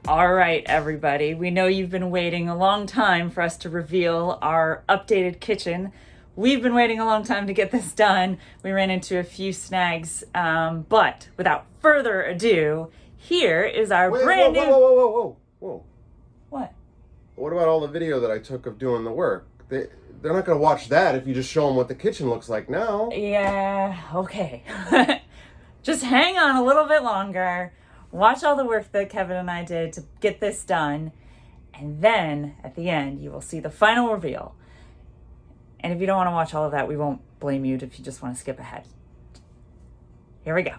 All right, everybody. We know you've been waiting a long time for us to reveal our updated kitchen. We've been waiting a long time to get this done. We ran into a few snags, but without further ado, here is our brand new. Whoa. What? What about all the video that I took of doing the work? They're not going to watch that if you just show them what the kitchen looks like now. Yeah, okay. Just hang on a little bit longer. Watch all the work that Kevin and I did to get this done. And then at the end, you will see the final reveal. And if you don't want to watch all of that, we won't blame you if you just want to skip ahead. Here we go.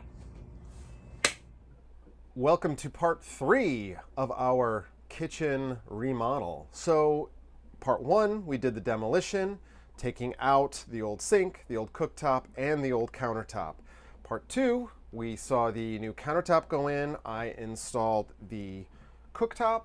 Welcome to part 3 of our kitchen remodel. So part 1, we did the demolition, taking out the old sink, the old cooktop, and the old countertop. Part 2, we saw the new countertop go in. I installed the cooktop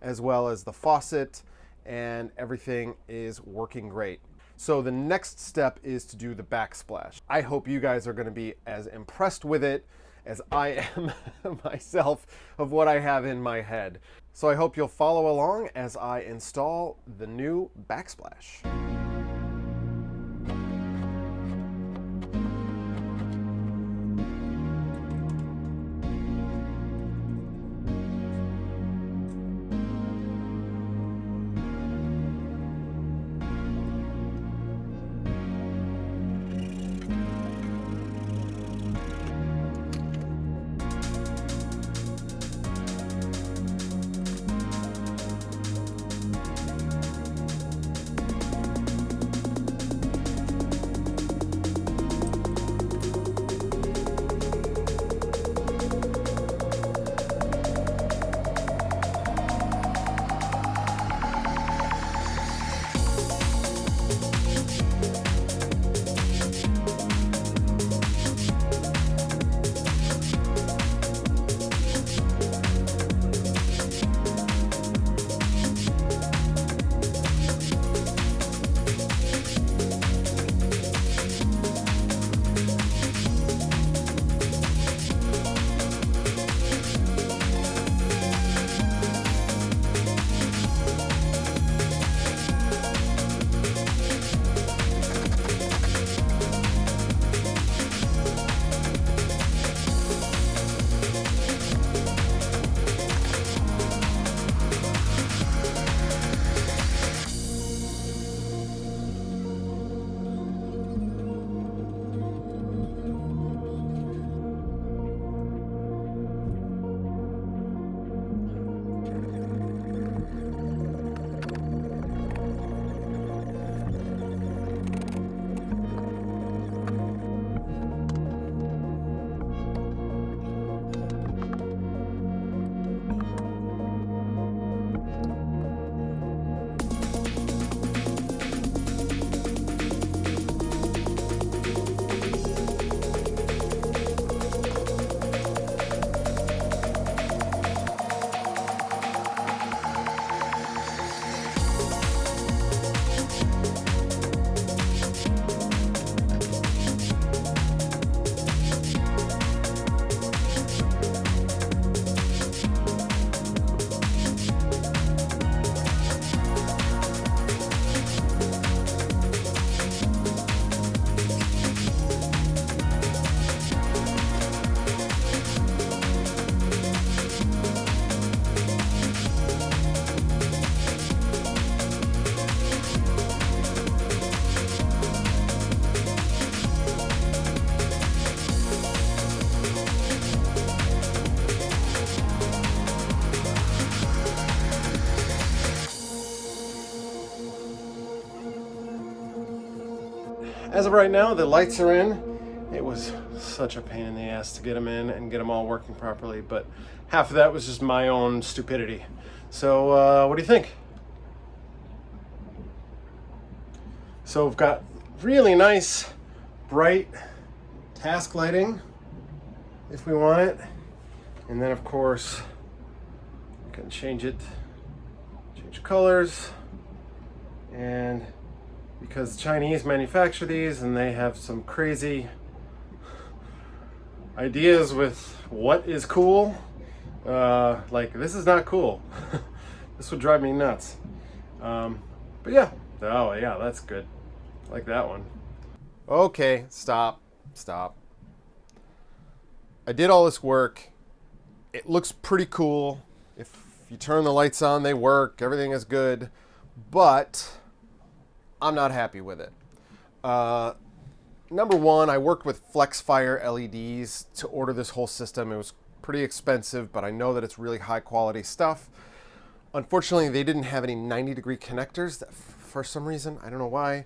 as well as the faucet, and everything is working great. So the next step is to do the backsplash. I hope you guys are going to be as impressed with it as I am myself of what I have in my head. So I hope you'll follow along as I install the new backsplash. As of right now, the lights are in. It was such a pain in the ass to get them in and get them all working properly, but half of that was just my own stupidity. So what do you think? So we've got really nice, bright task lighting if we want it. And then of course, we can change colors. And because Chinese manufacture these and they have some crazy ideas with what is cool, Like, this is not cool. This would drive me nuts. But yeah, oh yeah, that's good. I like that one. Okay, stop. I did all this work. It looks pretty cool. If you turn the lights on, they work. Everything is good. But I'm not happy with it. Number one, I worked with FlexFire LEDs to order this whole system. It was pretty expensive, but I know that it's really high quality stuff. Unfortunately, they didn't have any 90-degree connectors for some reason. I don't know why.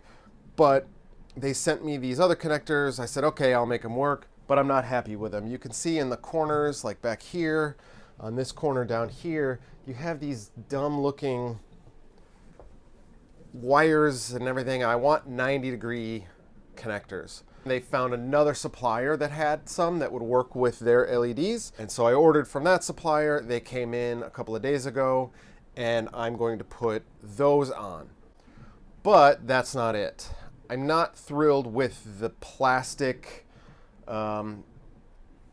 But they sent me these other connectors. I said, okay, I'll make them work, but I'm not happy with them. You can see in the corners, like back here, on this corner down here, you have these dumb-looking wires and everything. I want 90-degree connectors. They found another supplier that had some that would work with their LEDs, and so I ordered from that supplier. They came in a couple of days ago, and I'm going to put those on. But that's not it. I'm not thrilled with the plastic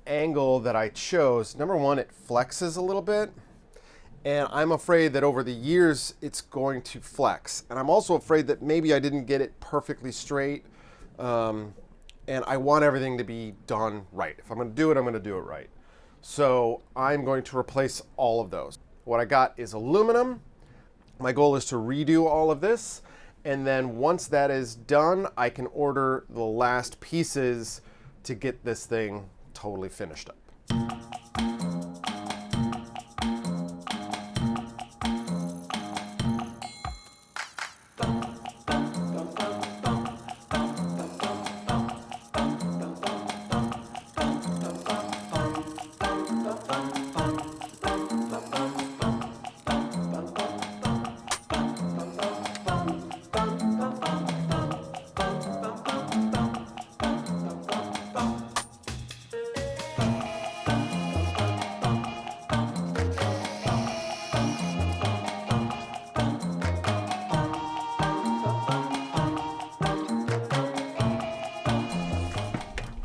angle that I chose. Number one, it flexes a little bit, and I'm afraid that over the years it's going to flex. And I'm also afraid that maybe I didn't get it perfectly straight, and I want everything to be done right. If I'm going to do it, I'm going to do it right. So I'm going to replace all of those. What I got is aluminum. My goal is to redo all of this, and then once that is done, I can order the last pieces to get this thing totally finished up.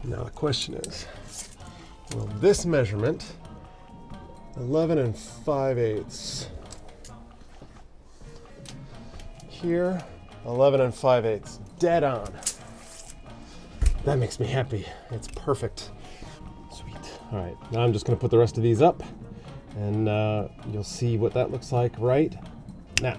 Now the question is, will this measurement, 11 5/8, here, 11 5/8, dead on. That makes me happy. It's perfect. Sweet. All right, now I'm just gonna put the rest of these up, and you'll see what that looks like right now.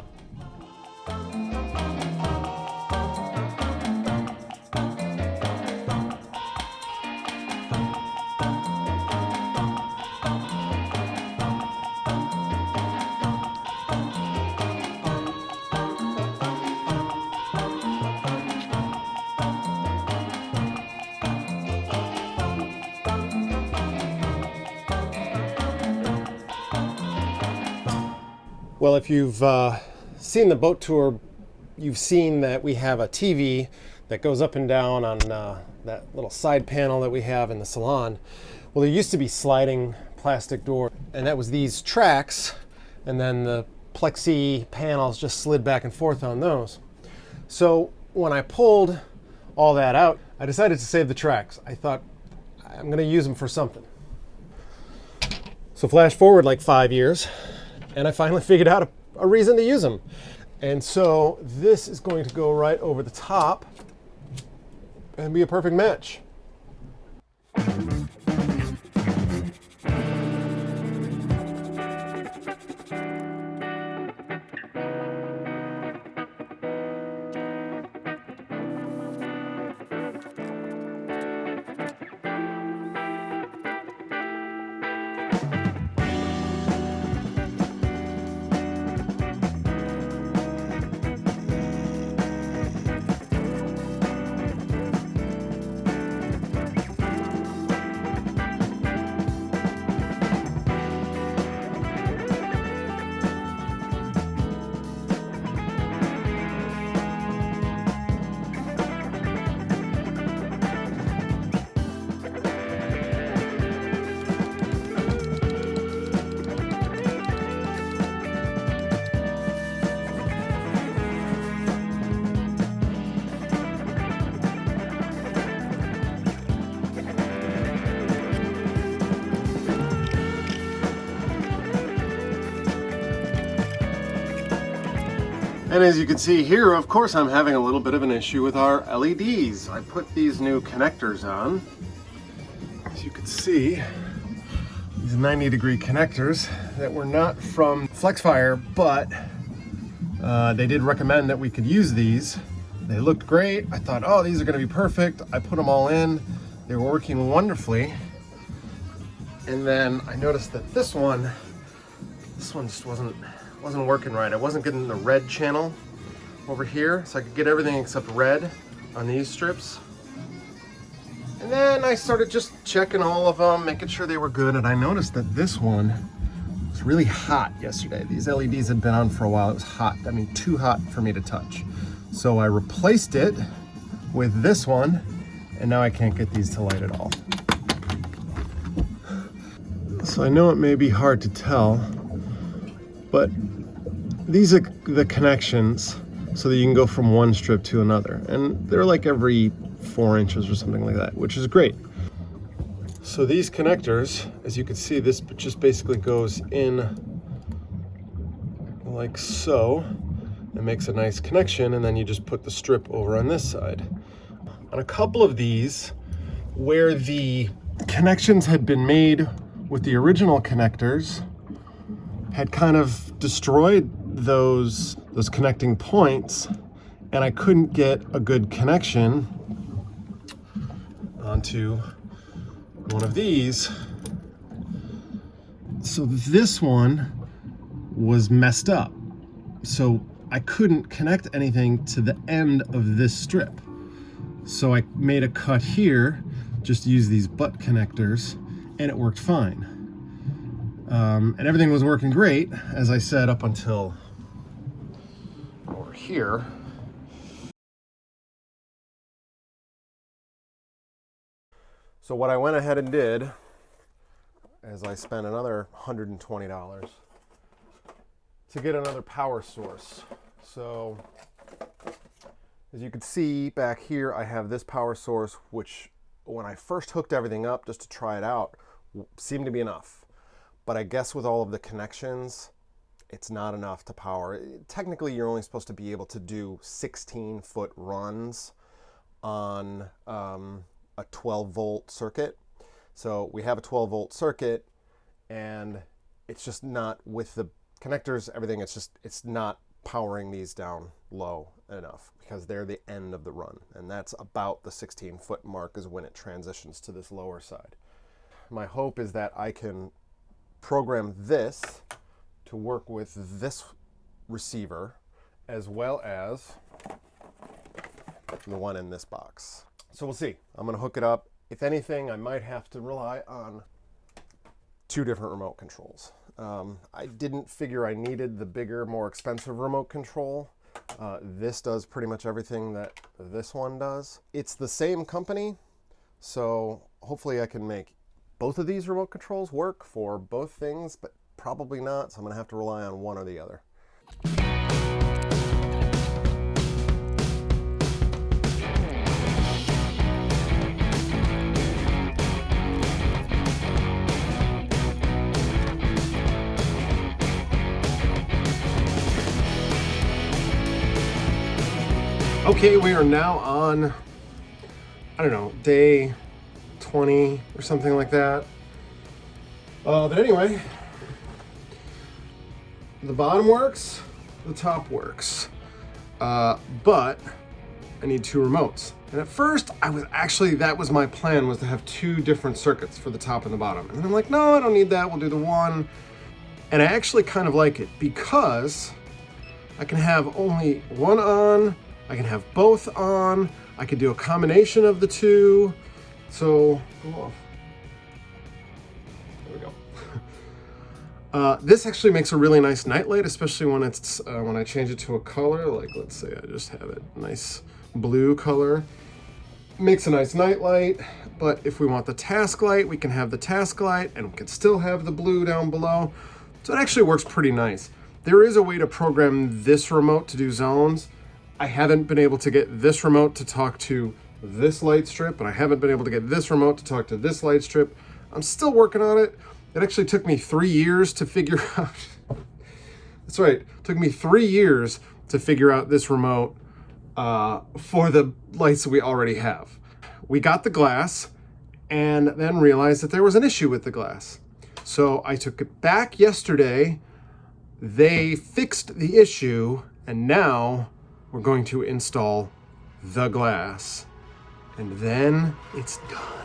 Well, if you've seen the boat tour, you've seen that we have a TV that goes up and down on that little side panel that we have in the salon. Well, there used to be sliding plastic door, and that was these tracks, and then the plexi panels just slid back and forth on those. So when I pulled all that out, I decided to save the tracks. I thought, I'm going to use them for something. So flash forward like 5 years, and I finally figured out a reason to use them. And so this is going to go right over the top and be a perfect match. And as you can see here, of course, I'm having a little bit of an issue with our LEDs. I put these new connectors on. As you can see, these 90-degree connectors that were not from FlexFire, but they did recommend that we could use these. They looked great. I thought, oh, these are gonna be perfect. I put them all in. They were working wonderfully. And then I noticed that this one just wasn't working right. I wasn't getting the red channel over here, so I could get everything except red on these strips. And then I started just checking all of them, making sure they were good, and I noticed that this one was really hot yesterday. These LEDs had been on for a while. It was hot. I mean, too hot for me to touch. So I replaced it with this one, and now I can't get these to light at all. So I know it may be hard to tell, but these are the connections so that you can go from one strip to another. And they're like every 4 inches or something like that, which is great. So these connectors, as you can see, this just basically goes in like so. It makes a nice connection, and then you just put the strip over on this side. On a couple of these, where the connections had been made with the original connectors, had kind of destroyed those connecting points, and I couldn't get a good connection onto one of these. So this one was messed up. So I couldn't connect anything to the end of this strip. So I made a cut here, just use these butt connectors, and it worked fine. And everything was working great, as I said, up until over here. So what I went ahead and did is I spent another $120 to get another power source. So as you can see back here, I have this power source, which when I first hooked everything up just to try it out, seemed to be enough. But I guess with all of the connections, it's not enough to power. Technically, you're only supposed to be able to do 16-foot runs on a 12-volt circuit. So we have a 12-volt circuit, and it's just not with the connectors, everything, it's not powering these down low enough because they're the end of the run. And that's about the 16-foot mark is when it transitions to this lower side. My hope is that I can program this to work with this receiver as well as the one in this box. So we'll see. I'm going to hook it up. If anything, I might have to rely on 2 different remote controls. I didn't figure I needed the bigger, more expensive remote control. This does pretty much everything that this one does. It's the same company, so hopefully I can make both of these remote controls work for both things, but probably not, so I'm going to have to rely on one or the other. Okay, we are now on, I don't know, day 20 or something like that. But anyway, the bottom works, the top works. But I need 2 remotes. And at first, that was my plan, was to have 2 different circuits for the top and the bottom. And then I'm like, no, I don't need that, we'll do the one. And I actually kind of like it because I can have only one on, I can have both on, I can do a combination of the 2. So, go off. There we go. This actually makes a really nice nightlight, especially when it's when I change it to a color. Like, let's say I just have it nice blue color. Makes a nice nightlight. But if we want the task light, we can have the task light, and we can still have the blue down below. So it actually works pretty nice. There is a way to program this remote to do zones. I haven't been able to get this remote to talk to this light strip, and I haven't been able to get this remote to talk to this light strip. I'm still working on it. It actually took me 3 years to figure out. That's right. It took me 3 years to figure out this remote for the lights that we already have. We got the glass and then realized that there was an issue with the glass. So I took it back yesterday. They fixed the issue, and now we're going to install the glass. And then it's done.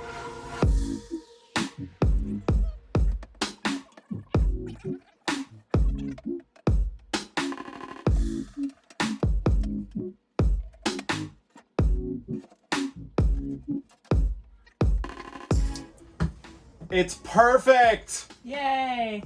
It's perfect! Yay!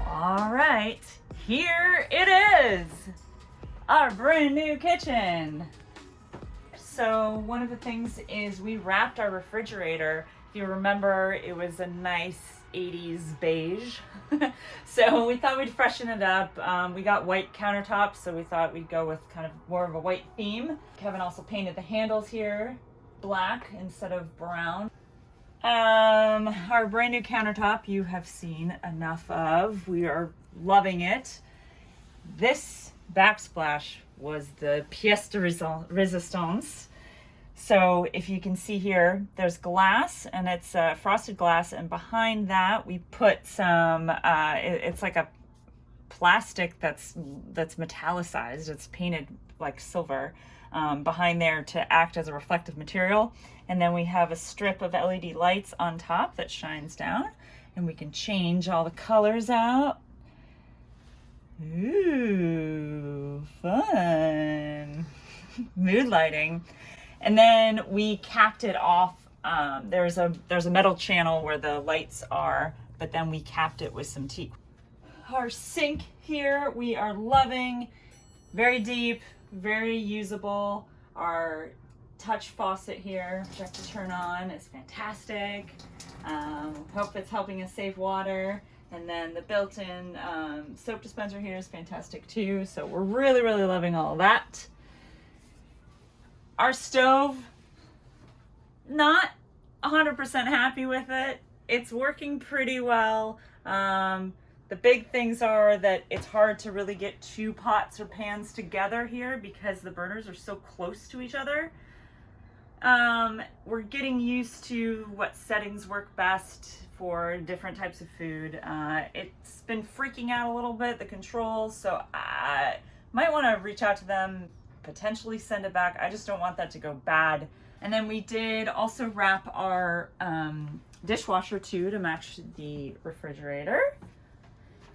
All right, here it is, our brand new kitchen. So one of the things is we wrapped our refrigerator. If you remember, it was a nice 80s beige. So we thought we'd freshen it up. We got white countertops, so we thought we'd go with kind of more of a white theme. Kevin also painted the handles here black instead of brown. Our brand new countertop you have seen enough of. We are loving it. This backsplash was the pièce de résistance. So if you can see here, there's glass, and it's frosted glass, and behind that we put some, it's like a plastic that's metallicized. It's painted like silver behind there to act as a reflective material. And then we have a strip of LED lights on top that shines down, and we can change all the colors out. Ooh, fun. Mood lighting. And then we capped it off. There's a metal channel where the lights are, but then we capped it with some teak. Our sink here, we are loving. Very deep, very usable. Our touch faucet here, which I have to turn on, is fantastic. Hope it's helping us save water. And then the built-in soap dispenser here is fantastic too. So we're really, really loving all of that. Our stove, not 100% happy with it. It's working pretty well. The big things are that it's hard to really get two pots or pans together here because the burners are so close to each other. We're getting used to what settings work best for different types of food. It's been freaking out a little bit, the controls, so I might want to reach out to them, potentially send it back. I just don't want that to go bad. And then we did also wrap our dishwasher too to match the refrigerator.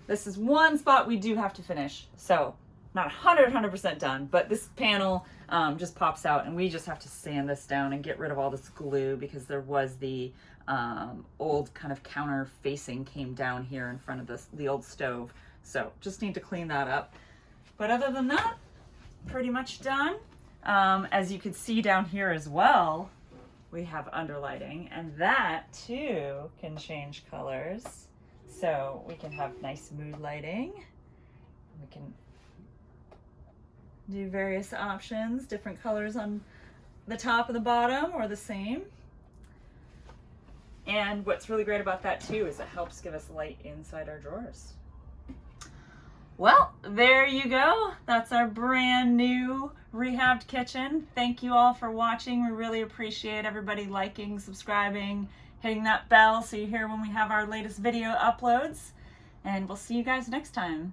This is one spot we do have to finish, so not 100% done, but this panel just pops out, and we just have to sand this down and get rid of all this glue because there was the old kind of counter facing came down here in front of the old stove. So just need to clean that up. But other than that, pretty much done. As you can see down here as well, we have underlighting, and that too can change colors. So we can have nice mood lighting. We can do various options, different colors on the top and the bottom or the same. And what's really great about that too is it helps give us light inside our drawers. Well, there you go. That's our brand new rehabbed kitchen. Thank you all for watching. We really appreciate everybody liking, subscribing, hitting that bell so you hear when we have our latest video uploads. And we'll see you guys next time.